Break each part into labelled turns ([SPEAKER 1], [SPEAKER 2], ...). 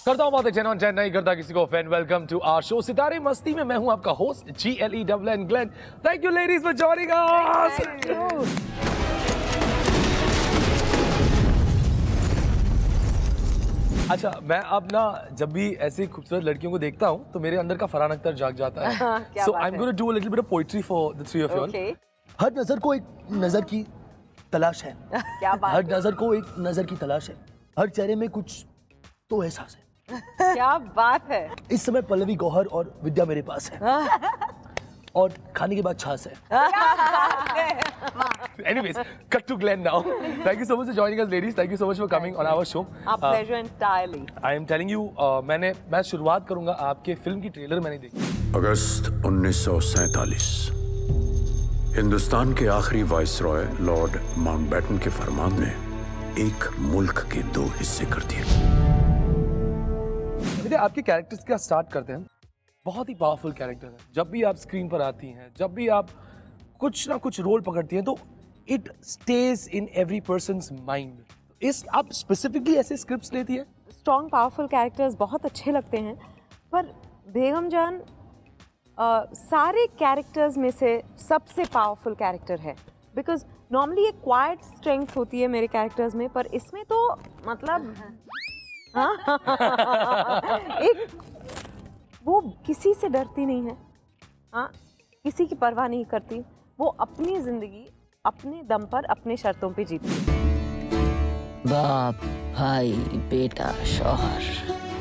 [SPEAKER 1] करता हूँ बात 10 on 10 नहीं करता किसी को offend. Welcome to our show Sitare Masti में। मैं हूँ आपका host GLEN Glen. Thank you ladies for joining us. अच्छा, मैं अब ना जब भी ऐसी खूबसूरत लड़कियों को देखता हूँ तो मेरे अंदर का फरहान अख्तर जाग जाता है। So I am going to do a little bit of poetry for the three of you all. हर नजर को एक नजर की तलाश है।
[SPEAKER 2] क्या बात
[SPEAKER 1] हर नजर को एक नजर की तलाश है। हर चेहरे में कुछ तो एहसास है।
[SPEAKER 2] क्या बात है।
[SPEAKER 1] इस समय पल्लवी गौहर और विद्या मेरे पास है। और खाने के बाद छाछ है। Anyways, cut to Glenn now. Thank you so much for joining us, ladies. Thank you so much for coming on our show.
[SPEAKER 2] Our pleasure entirely.
[SPEAKER 1] I am telling you, मैं शुरुआत करूंगा आपके फिल्म की ट्रेलर मैंने देखी।
[SPEAKER 3] अगस्त 1947 हिंदुस्तान के आखिरी viceroy Lord Mountbatten के फरमान ने एक मुल्क के दो हिस्से कर दिए।
[SPEAKER 1] आपके कैरेक्टर्स का स्टार्ट करते हैं। बहुत ही पावरफुल कैरेक्टर है। जब भी आप स्क्रीन पर आती हैं, जब भी आप कुछ ना कुछ रोल पकड़ती हैं तो it stage in every persons mind. इस आप स्पेसिफिकली ऐसे स्क्रिप्ट्स लेती है?
[SPEAKER 2] स्ट्रॉन्ग पावरफुल कैरेक्टर्स बहुत अच्छे लगते हैं, पर बेगम जान सारे कैरेक्टर्स में से सबसे पावरफुल कैरेक्टर है। बिकॉज नॉर्मली एक क्वाइट स्ट्रेंथ होती है मेरे कैरेक्टर्स में, पर इसमें तो मतलब एक वो किसी से डरती नहीं है, हाँ, किसी की परवाह नहीं करती। वो अपनी जिंदगी अपने दम पर अपने शर्तों पे जीती है।
[SPEAKER 4] बाप, भाई, बेटा, शौहर,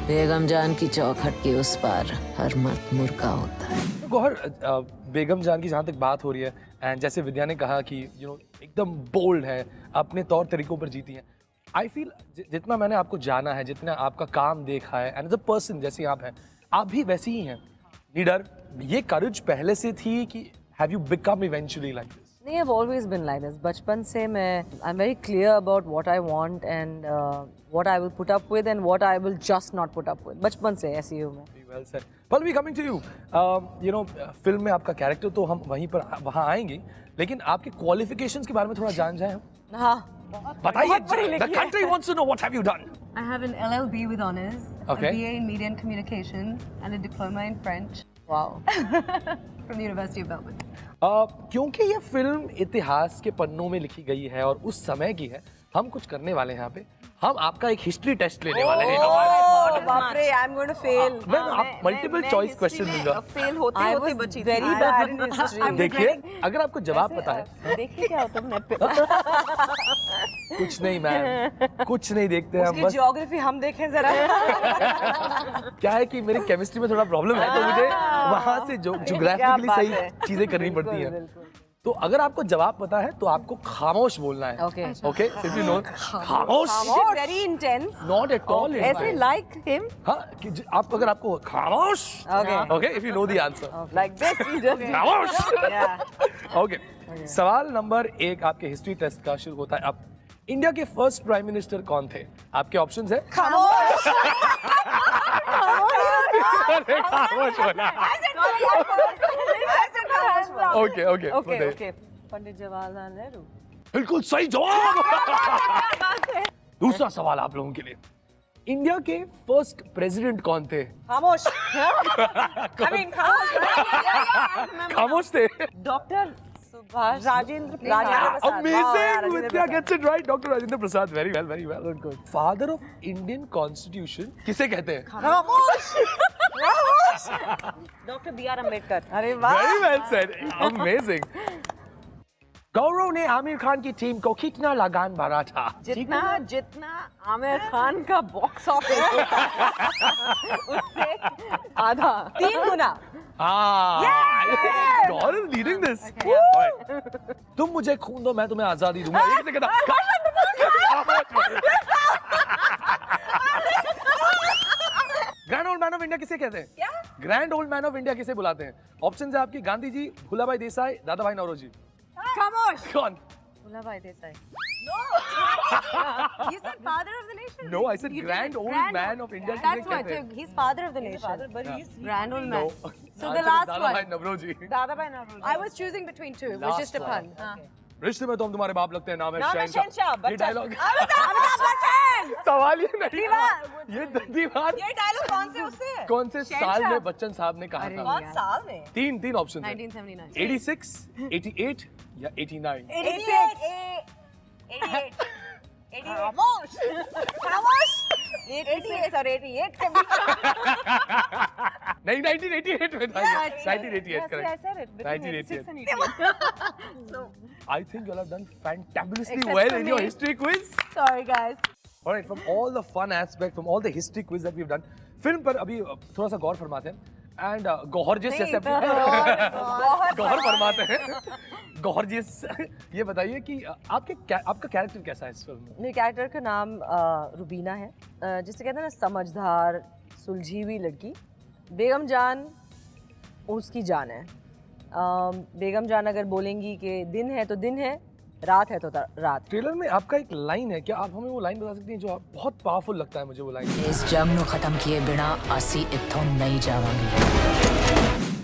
[SPEAKER 4] बेगम जान की चौखट के उस पार हर मर्द मुर्गा होता है।
[SPEAKER 1] गौहर, बेगम जान की जहाँ तक बात हो रही है, एंड जैसे विद्या ने कहा कि एकदम बोल्ड है, अपने तौर तरीकों पर जीती है। आई फील जितना मैंने आपको जाना है, जितना आपका काम देखा है, एंड एज अ पर्सन जैसी आप हैं, आप भी वैसी ही हैं। निडर, ये करेज पहले से थी कि have you become eventually like this?
[SPEAKER 5] नहीं, I've always been like this. बचपन से मैं I'm very clear about what I want and what I will put up with and what I will just not put up with. बचपन से ऐसी हूँ मैं।
[SPEAKER 1] Well said. Pallavi, coming to you. Film में आपका कैरेक्टर तो हम वहीं पर वहाँ आएंगे, लेकिन आपके क्वालिफिकेशंस के बारे में थोड़ा जान जाए हम।
[SPEAKER 5] हाँ,
[SPEAKER 1] बताइए। The country wants to know what have you done.
[SPEAKER 6] I have an LLB with honors,
[SPEAKER 1] Okay.
[SPEAKER 6] a BA in Media and Communications, and a diploma in French
[SPEAKER 5] wow.
[SPEAKER 6] from the University of Melbourne.
[SPEAKER 1] क्योंकि ये film इतिहास के पन्नों में लिखी गई है और उस समय की है, हम कुछ करने वाले हैं यहाँ पे। हम आपका एक हिस्ट्री टेस्ट लेने वाले हैं।
[SPEAKER 2] बाप रे, I'm going to fail.
[SPEAKER 1] आप मल्टीपल चॉइस क्वेश्चन दूंगा।
[SPEAKER 2] फेल होते
[SPEAKER 5] I
[SPEAKER 2] होते
[SPEAKER 5] was
[SPEAKER 2] बची
[SPEAKER 5] very bad in history.
[SPEAKER 1] देखिए, अगर आपको जवाब पता है।
[SPEAKER 2] देखिए क्या होता है नेट पे।
[SPEAKER 1] कुछ नहीं मैम, कुछ नहीं देखते हम
[SPEAKER 2] उसकी
[SPEAKER 1] बस।
[SPEAKER 2] ज्योग्राफी हम देखें जरा।
[SPEAKER 1] क्या है कि मेरी केमिस्ट्री में थोड़ा प्रॉब्लम है, तो मुझे वहाँ से ज्योग्राफिकली
[SPEAKER 2] बात
[SPEAKER 1] सही
[SPEAKER 2] है।
[SPEAKER 1] चीजें करनी पड़ती हैं। तो अगर आपको जवाब पता है तो आपको खामोश बोलना है।
[SPEAKER 5] Okay.
[SPEAKER 1] ओके, सिंपली नो खामोश।
[SPEAKER 2] Very intense.
[SPEAKER 1] Not at all.
[SPEAKER 2] ऐसे like him,
[SPEAKER 1] हाँ, कि अगर आपको खामोश।
[SPEAKER 2] Okay.
[SPEAKER 1] Okay, if you know the answer.
[SPEAKER 2] like this he just.
[SPEAKER 1] खामोश।
[SPEAKER 2] Yeah.
[SPEAKER 1] ओके, सवाल नंबर 1 आपके हिस्ट्री टेस्ट का शुरू होता है अब। इंडिया के फर्स्ट प्राइम मिनिस्टर कौन थे? आपके ऑप्शंस है।
[SPEAKER 2] खामोश।
[SPEAKER 1] खामोश होना। Okay okay
[SPEAKER 2] Okay.
[SPEAKER 5] Pandit Jawaharlal Nehru.
[SPEAKER 1] बिल्कुल सही जवाब। दूसरा सवाल आप लोगों के लिए, इंडिया के फर्स्ट प्रेसिडेंट कौन थे?
[SPEAKER 2] खामोश। I mean खामोश।
[SPEAKER 1] खामोश थे।
[SPEAKER 2] Doctor Subhash Rajendra Prasad.
[SPEAKER 1] Amazing! Vidya gets it right. Dr. Rajendra Prasad. Very well, very well. Good. Father of Indian Constitution किसे कहते हैं?
[SPEAKER 2] खामोश। Doctor B.R. अम्बेडकर। अरे वाह।
[SPEAKER 1] Very well said. Amazing. गौरव ने आमिर खान की टीम को कितना लगान भरा था?
[SPEAKER 2] जितना आमिर खान का बॉक्स ऑफिस उससे आधा 3 गुना।
[SPEAKER 1] गौरव लीडिंग दिस। तुम मुझे खून दो, मैं तुम्हें आजादी दूंगा। ये किसे कहता? Grand old man of India किसे कहते हैं?
[SPEAKER 2] क्या?
[SPEAKER 1] Grand old man of India किसे बुलाते हैं? ऑप्शन है आपकी, गांधी जी, भूलाभाई देसाई, दादा भाई नौरोजी।
[SPEAKER 2] खामोश।
[SPEAKER 1] कौन?
[SPEAKER 5] Bhulabhai Desai.
[SPEAKER 6] You said father of the nation?
[SPEAKER 1] No, I said grand old man of India.
[SPEAKER 6] That's what, so he's father of the nation.
[SPEAKER 2] but he's
[SPEAKER 6] Grand old man.
[SPEAKER 1] No.
[SPEAKER 6] So the last
[SPEAKER 1] दादा
[SPEAKER 6] one.
[SPEAKER 1] भाई नवरोजी।
[SPEAKER 2] दादा भाई Naoroji.
[SPEAKER 6] I was choosing between two. It was
[SPEAKER 1] Last
[SPEAKER 6] just a
[SPEAKER 1] one.
[SPEAKER 6] pun.
[SPEAKER 1] रिश्ते में तो हम तुम्हारे बाप लगते हैं, नाम है
[SPEAKER 5] नाम है
[SPEAKER 1] शहनशाह।
[SPEAKER 5] शहनशाह,
[SPEAKER 1] ये
[SPEAKER 5] बच्चन।
[SPEAKER 1] डायलॉग
[SPEAKER 5] अमिताभ बच्चन।
[SPEAKER 1] सवाल ये नहीं
[SPEAKER 5] दीवार।
[SPEAKER 1] था। ये दीवार
[SPEAKER 5] ये डायलॉग कौन से उससे है?
[SPEAKER 1] कौन से साल में बच्चन साहब ने कहा
[SPEAKER 6] अरे
[SPEAKER 1] था?
[SPEAKER 5] कौन साल में?
[SPEAKER 1] तीन ऑप्शन है,
[SPEAKER 6] 1979.
[SPEAKER 1] 86, 88 या 89।
[SPEAKER 5] 88 खामोश खामोश 86 और 88 के बीच
[SPEAKER 1] नहीं, 1988 में था ये। 1988
[SPEAKER 2] Yes,
[SPEAKER 1] correct.
[SPEAKER 2] I said it. Between 86 and 88.
[SPEAKER 1] I think you all have done fantabulously
[SPEAKER 6] Except
[SPEAKER 1] well
[SPEAKER 6] for
[SPEAKER 1] in your
[SPEAKER 6] me.
[SPEAKER 1] history quiz.
[SPEAKER 6] Sorry, guys.
[SPEAKER 1] All right, from all the fun aspect, from all the history quiz that we've done, film पर अभी थोड़ा सा गौर फरमाते हैं and गौरजियस जैसे गौर फरमाते हैं गौरजियस। ये बताइए कि आपका कैरेक्टर कैसा है इस फिल्म में?
[SPEAKER 5] मेरे कैरेक्टर का नाम रुबीना है, जिसे कहते हैं ना समझदार सुलझी हुई लड़की। बेगम जान उसकी जान है। बेगम जान अगर बोलेंगी कि दिन है तो दिन है, रात है तो रात।
[SPEAKER 1] ट्रेलर में आपका एक लाइन है, क्या आप हमें वो लाइन बता सकती हैं जो आप बहुत पावरफुल लगता है मुझे वो लाइन?
[SPEAKER 4] इस जंग नु खत्म किए बिना असी इत्थों नहीं जावांगे।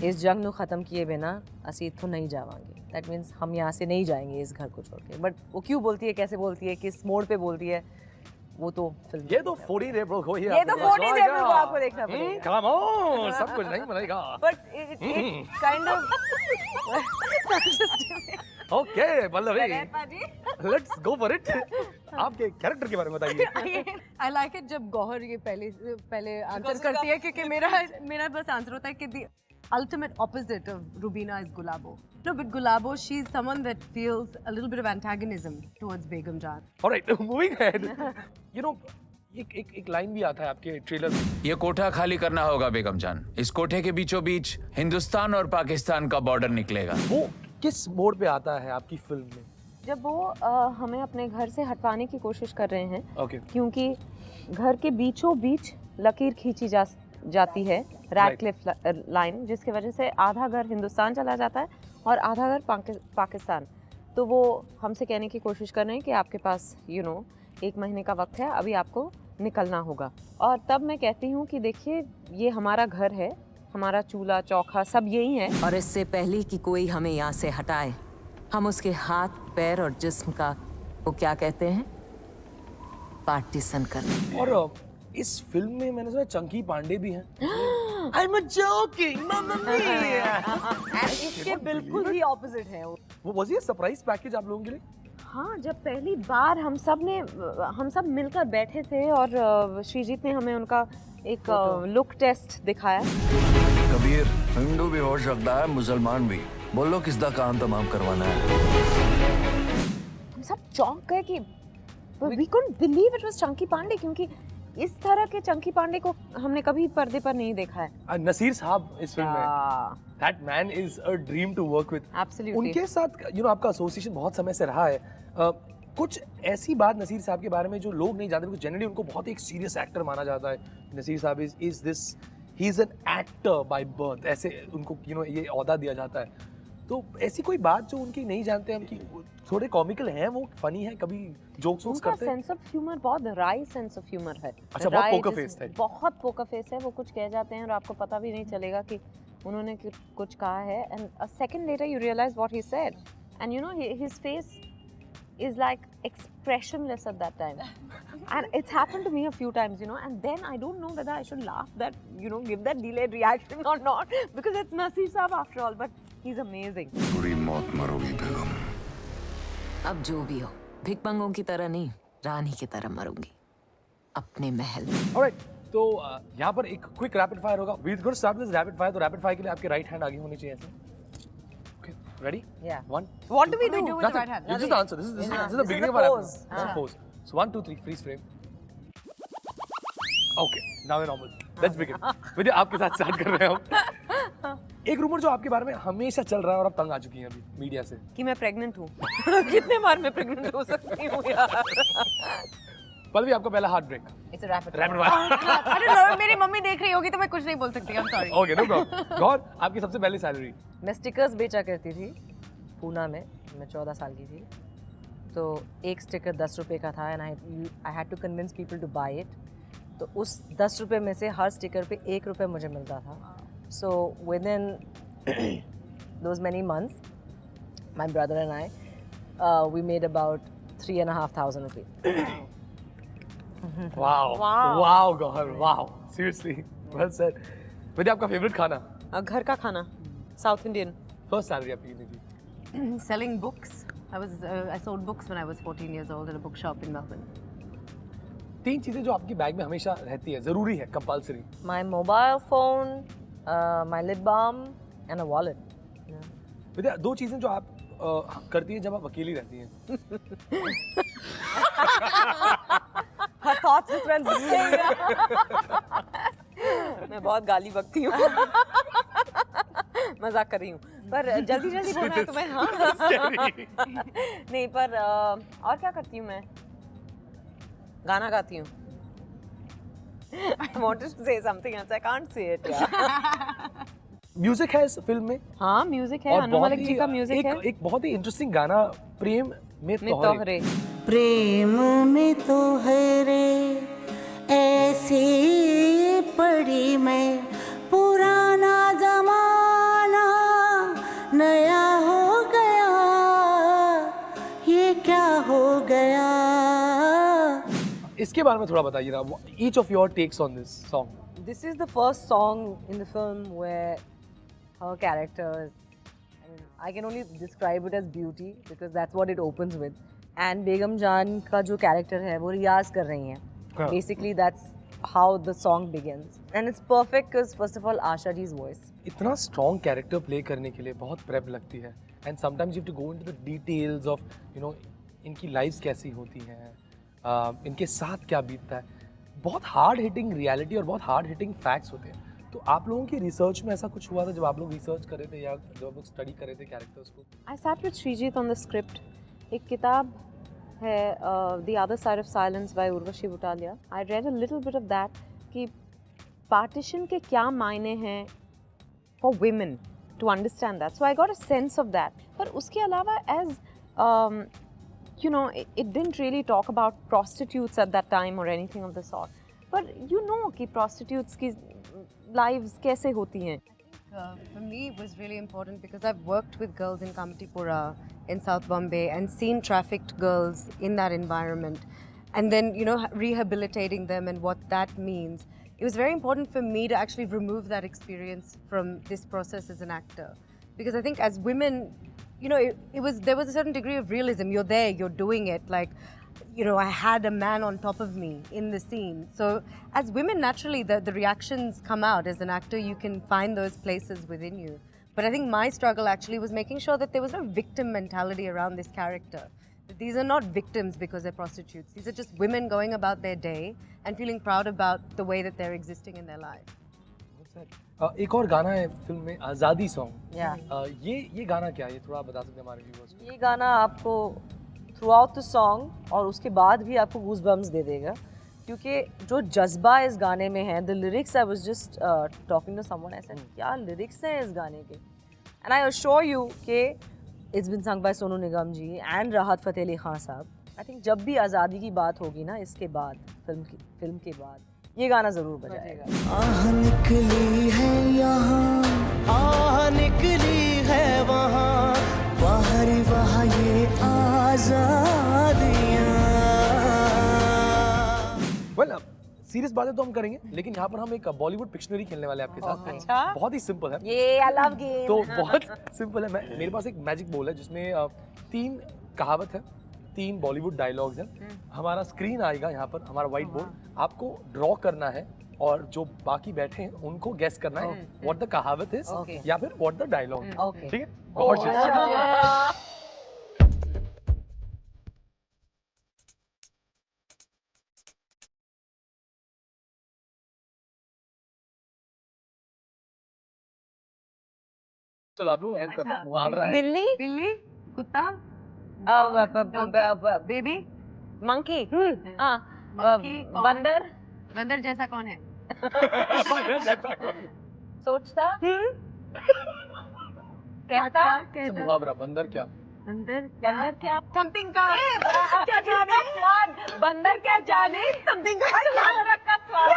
[SPEAKER 5] इस जंग को ख़त्म किए बिना असी इत्थों नहीं जावांगे। दैट मीन्स हम यहाँ से नहीं जाएंगे इस घर को छोड़ के। बट वो क्यों बोलती है, कैसे बोलती है, किस मोड़ पे बोलती है, वो तो फिल्म
[SPEAKER 1] ये तो 14 अप्रैल को
[SPEAKER 5] ये तो 14 अप्रैल को आपको देखना पड़ेगा।
[SPEAKER 1] कम ऑन, सब कुछ नहीं बनेगा।
[SPEAKER 5] But it kind of
[SPEAKER 1] okay Pallavi, let's go for it. आपके कैरेक्टर के बारे में बताइए।
[SPEAKER 6] I like it जब गौहर ये पहले आंसर करती है, क्योंकि मेरा बस आंसर होता है कि the ultimate opposite of Rubina is Gulabo. No, but Gulabo, she's someone that feels a little bit of antagonism towards Begum Jaan.
[SPEAKER 1] All right, moving ahead. You know, एक लाइन भी आता है आपके ट्रेलर में।
[SPEAKER 7] ये कोठा खाली करना होगा बेगम जान। इस कोठे के बीचों बीच हिंदुस्तान और पाकिस्तान का बॉर्डर निकलेगा।
[SPEAKER 1] वो किस मोड़ पे आता है आपकी फिल्म में?
[SPEAKER 2] जब वो हमें अपने घर से हटवाने की कोशिश कर रहे हैं,
[SPEAKER 1] ओके,
[SPEAKER 2] क्योंकि घर के बीचों बीच लकीर खींची जाती है, रैडक्लिफ लाइन, जिसकी वजह से आधा घर हिंदुस्तान चला जाता है और आधा घर पाकिस्तान। तो वो हमसे कहने की कोशिश कर रहे हैं कि आपके पास 1 महीने का वक्त है, अभी आपको निकलना होगा। और तब मैं कहती हूँ कि देखिए, ये हमारा घर है, हमारा चूल्हा चौखा सब यही है।
[SPEAKER 4] और इससे पहले कि कोई हमें यहाँ से हटाए, हम उसके हाथ पैर और जिस्म का वो क्या कहते हैं, पार्टीशन करना।
[SPEAKER 1] और इस फिल्म में मैंने सुना चंकी पांडे भी हैं। I'm joking, mamma mia.
[SPEAKER 5] इसके बिल्कुल ही ऑपोजिट है वो।
[SPEAKER 1] वो was ये सरप्राइज पैकेज आप लोगों के लिए?
[SPEAKER 2] हाँ, जब पहली बार हम सब मिलकर बैठे थे और श्रीजीत ने हमें उनका एक लुक टेस्ट दिखाया।
[SPEAKER 8] कबीर हिंदू भी हो सकता है, मुसलमान भी। बोलो किसका काम तमाम करवाना है।
[SPEAKER 2] हम सब चौंक गए कि we couldn't believe it was Chunky Pandey, क्योंकि इस तरह के चंकी पांडे को हमने कभी पर्दे पर नहीं देखा है।
[SPEAKER 1] नसीर साहब इस फिल्म में, that man is a dream to work with.
[SPEAKER 2] Absolutely.
[SPEAKER 1] उनके साथ आपका एसोसिएशन बहुत समय से रहा है। कुछ ऐसी बात नसीर साहब के बारे में जो लोग नहीं जानते, जनरली उनको बहुत एक सीरियस एक्टर माना जाता है। नसीर साहब he is an actor by birth, ऐसे उनको ये औहदा दिया जाता है। तो ऐसी कोई बात जो उनकी नहीं जानते हम कि थोड़े कॉमिकल हैं, वो फनी है, कभी जोक्स
[SPEAKER 2] उनका
[SPEAKER 1] करते हैं?
[SPEAKER 2] सेंस ऑफ ह्यूमर बहुत ड्राई सेंस ऑफ ह्यूमर है।
[SPEAKER 1] अच्छा, बहुत
[SPEAKER 2] Dry
[SPEAKER 1] पोकर
[SPEAKER 2] जैसे-
[SPEAKER 1] फेस है।
[SPEAKER 2] बहुत पोकर फेस है। वो कुछ कह जाते हैं और आपको पता भी नहीं चलेगा कि उन्होंने कुछ कहा है, and a second later you realise what he said, and his face is like expressionless at that time. And it's happened to me a few times, and then I don't know whether I should laugh that, give that delayed reaction or not, because it's Naseer Saab after all, but he's amazing.
[SPEAKER 8] बुरी मौत मरोगी बेगम।
[SPEAKER 4] अब जो भी हो, भिकमंगों की तरह नहीं, रानी की तरह मरूंगी, अपने महल में।
[SPEAKER 1] ऑलराइट, तो यहाँ पर एक क्विक रैपिड फायर होगा। We going to start this rapid fire. तो रैपिड फायर के लिए आपके राइट हैंड आगे होनी चाहिए ऐसे। Okay, ready?
[SPEAKER 5] Yeah.
[SPEAKER 1] 1
[SPEAKER 6] What do we do with the
[SPEAKER 1] Nothing.
[SPEAKER 6] right hand?
[SPEAKER 1] You just answer. This is the
[SPEAKER 5] This
[SPEAKER 1] beginning
[SPEAKER 5] is
[SPEAKER 1] of
[SPEAKER 5] the
[SPEAKER 1] our
[SPEAKER 5] pose.
[SPEAKER 1] episode. Pose. So 1, 2, 3, freeze frame. Okay, now we're normal. Let's begin. विद्या, आपके साथ start कर रहे हैं हम। एक rumour जो आपके बारे में हमेशा चल रहा है और आप तंग आ चुकी हैं अभी मीडिया से।
[SPEAKER 2] कि मैं प्रेग्नेंट हूँ। कितने बार मैं प्रेग्नेंट हो सकती हूँ यार?
[SPEAKER 1] पल्लवी, आपका पहला heart break.
[SPEAKER 5] It's a rapid
[SPEAKER 1] rapid fire.
[SPEAKER 6] I don't know, मेरी मम्मी देख रही होगी तो मैं कुछ नहीं बोल सकती। I'm sorry.
[SPEAKER 1] Okay, no problem. गौर, आपकी सबसे पहली सैलरी?
[SPEAKER 5] मैं स्टिकर्स बेचा करती थी पूना में। मैं 14 साल की थी, तो एक स्टिकर 10 रुपये का था, and I had to convince people to buy it. तो उस 10 रुपये में से हर स्टिकर पे 1 रुपये मुझे मिलता था। So within those many months my brother and I we made about 3,500 rupees.
[SPEAKER 1] wow Gauhar, wow, seriously, well said. Vidya, आपका फेवरेट खाना?
[SPEAKER 2] घर का खाना, साउथ इंडियन.
[SPEAKER 1] फर्स्ट सैलरी आपकी कितनी थी?
[SPEAKER 6] Selling books. I sold books when I was 14 years old at a bookshop in Melbourne.
[SPEAKER 1] 3 चीजें जो आपकी बैग में हमेशा रहती है, जरूरी है, compulsory.
[SPEAKER 5] My mobile phone, my lip balm, and a wallet.
[SPEAKER 1] विद्या, 2 चीजें जो आप करती हैं जब आप अकेली रहती हैं.
[SPEAKER 5] Her thoughts just went zing.
[SPEAKER 2] मैं बहुत गाली बकती हूँ. मजाक कर रही हूँ. पर जल्दी जल्दी बोलना है तुम्हें. हाँ. नहीं, पर और क्या करती हूँ मैं? गाना गाती हूँ. I wanted to say something else. I can't say it.
[SPEAKER 1] Music है इस फिल्म में.
[SPEAKER 2] हाँ, म्यूजिक है.
[SPEAKER 1] और
[SPEAKER 2] अनु
[SPEAKER 1] बहुत
[SPEAKER 2] मलिक जी का म्यूजिक है.
[SPEAKER 1] एक बहुत ही इंटरेस्टिंग गाना, प्रेम में तोहरे.
[SPEAKER 2] तोहरे.
[SPEAKER 9] प्रेम में तोहरे ऐसी पड़ी मैं, पुराना जमाना नया हो गया, ये क्या हो गया.
[SPEAKER 1] इसके बारे में थोड़ा बताइए ना. Each of your takes on this song.
[SPEAKER 5] This is the first song in the film where her character is, I can only describe it as beauty because that's what it opens with. And Begum Jaan का जो character है वो रियाज कर रही हैं. Basically that's how the song begins. And it's perfect because first of all Asha ji's voice.
[SPEAKER 1] इतना strong character play करने के लिए बहुत prep लगती है. And sometimes you have to go into the details of, you know, इनकी lives कैसी होती हैं, इनके साथ क्या बीतता है. बहुत हार्ड हिटिंग रियलिटी और बहुत हार्ड हिटिंग फैक्ट्स होते हैं. तो आप लोगों की रिसर्च में ऐसा कुछ हुआ था जब आप लोग रिसर्च कर रहे थे या जब आप लोग स्टडी कर रहे थे कैरेक्टर्स को?
[SPEAKER 2] I sat with Srijit on the script. एक किताब है The Other Side of Silence by Urvashi Butalia. I read a little bit of that कि partition के क्या मायने हैं for women to understand that. So I got a sense of that. पर उसके अलावा as you know, it didn't really talk about prostitutes at that time or anything of the sort. But you know कि prostitutes की lives कैसे होती हैं.
[SPEAKER 6] For me, it was really important because I've worked with girls in Kamatipura, in South Bombay, and seen trafficked girls in that environment. And then, you know, rehabilitating them and what that means. It was very important for me to actually remove that experience from this process as an actor. Because I think as women, you know, there was a certain degree of realism. You're there, you're doing it. Like, you know, I had a man on top of me in the scene. So as women, naturally, the reactions come out. As an actor, you can find those places within you. But I think my struggle actually was making sure that there was no victim mentality around this character. That these are not victims because they're prostitutes. These are just women going about their day and feeling proud about the way that they're existing in their life.
[SPEAKER 1] एक और गाना है film में, आज़ादी song.
[SPEAKER 5] Yeah.
[SPEAKER 1] ये गाना क्या है? ये थोड़ा बता सकते हैं हमारे व्यूअर्स को?
[SPEAKER 5] ये गाना आपको थ्रूआउट द सॉन्ग और उसके बाद भी आपको गूज़बम्स दे देगा क्योंकि जो जज्बा इस गाने में है. The lyrics, I was just talking to someone, ऐसा क्या लिरिक्स हैं इस गाने के. एंड आई अश्योर यू कि it's been sung by Sonu Nigam ji and Rahat Fateh Ali Khan साहब. आई थिंक जब भी आज़ादी की बात होगी ना इसके बाद, फिल्म के बाद ये गाना ज़रूर बजाएगा.
[SPEAKER 9] आह निकली है यहाँ, आह निकली है वहाँ, बाहर वहाँ ये आज़ादियाँ.
[SPEAKER 1] वेल, सीरियस बातें तो हम करेंगे, लेकिन यहाँ पर हम एक बॉलीवुड पिक्शनरी खेलने वाले हैं आपके साथ.
[SPEAKER 2] अच्छा.
[SPEAKER 1] बहुत ही सिंपल है.
[SPEAKER 5] ये आई लव गेम.
[SPEAKER 1] तो बहुत सिंपल है. मेरे पास एक मैजिक बोल है जिसमें 3 कहावत है, 3 बॉलीवुड डायलॉग्स हैं. हमारा स्क्रीन आएगा यहाँ पर, हमारा व्हाइट बोर्ड. आपको ड्रॉ करना है और जो बाकी बैठे हैं उनको गेस करना है व्हाट द कहावत इज या फिर व्हाट द डायलॉग. ठीक है? Gorgeous. चलो आप लोग वहाँ पर आए.
[SPEAKER 2] बिल्ली,
[SPEAKER 6] बिल्ली, कुत्ता,
[SPEAKER 2] बेबी, मंकी, बंदर.
[SPEAKER 6] बंदर जैसा कौन है?
[SPEAKER 2] सोचता, कहता,
[SPEAKER 1] मुहावरा. बंदर क्या?
[SPEAKER 6] बंदर
[SPEAKER 2] क्या? समथिंग का क्या जाने स्वाद. बंदर क्या जाने समथिंग का स्वाद.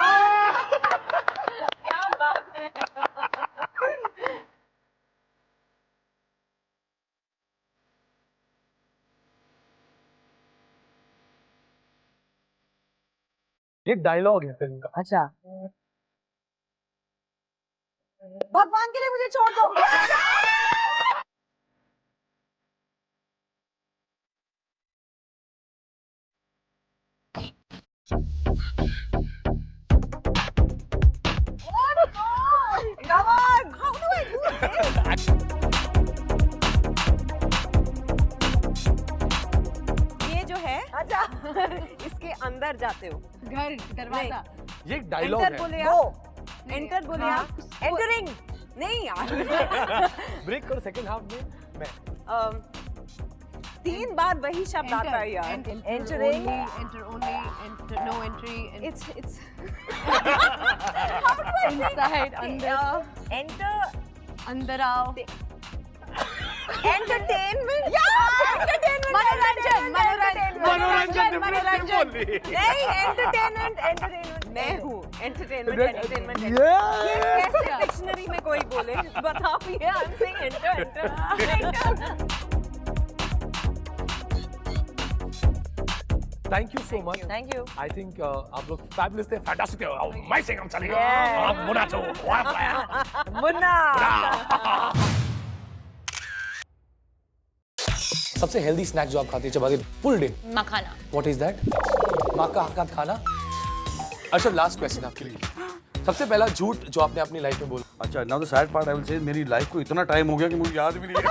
[SPEAKER 2] क्या बात है.
[SPEAKER 1] ये डायलॉग है फिल्म का।
[SPEAKER 5] अच्छा, भगवान के लिए मुझे छोड़ दो। Come on, how do I do this?
[SPEAKER 2] ये जो है
[SPEAKER 5] अच्छा,
[SPEAKER 2] इसके अंदर जाते हो,
[SPEAKER 6] घर दरवाजा
[SPEAKER 1] ये एक डायलॉग
[SPEAKER 2] एंटर
[SPEAKER 1] है।
[SPEAKER 2] बोले
[SPEAKER 5] वो
[SPEAKER 2] आप, एंटर बोले
[SPEAKER 5] हाँ,
[SPEAKER 2] आप,
[SPEAKER 5] एंटरिंग।
[SPEAKER 2] नहीं यार
[SPEAKER 1] ब्रेक करो सेकंड हाफ में मैं
[SPEAKER 2] 3 बार वही शब्द आता है यार।
[SPEAKER 5] Entering.
[SPEAKER 6] enter only, enter, no entry,
[SPEAKER 2] It's
[SPEAKER 6] inside, अंदर,
[SPEAKER 5] Enter
[SPEAKER 6] अंदर आओ,
[SPEAKER 5] entertainment.
[SPEAKER 6] मनोरंजन,
[SPEAKER 1] मनोरंजन
[SPEAKER 6] मनोरंजन,
[SPEAKER 5] नहीं, entertainment.
[SPEAKER 2] मैं हूँ एंटरटेनमेंट। कैसे डिक्शनरी में कोई बोले बताओ ये I'm saying enter.
[SPEAKER 1] Thank you so much.
[SPEAKER 5] Thank you.
[SPEAKER 1] I think आप लोग फैबुलस थे, फैंटास्टिक थे। अमेजिंग, हम चलेंगे।
[SPEAKER 5] Yeah.
[SPEAKER 1] आप मुन्ना चो।
[SPEAKER 5] मुन्ना।
[SPEAKER 1] सबसे हेल्दी स्नैक जो आप खाती है चबाती फुल डे?
[SPEAKER 6] मखाना।
[SPEAKER 1] What is that? माँ का हाथ का खाना। अच्छा, लास्ट क्वेश्चन आपके लिए। सबसे पहला झूठ जो आपने अपनी लाइफ में बोला।
[SPEAKER 10] अच्छा, now the sad part I will say, मेरी लाइफ को इतना टाइम हो गया कि मुझे याद भी नहीं है।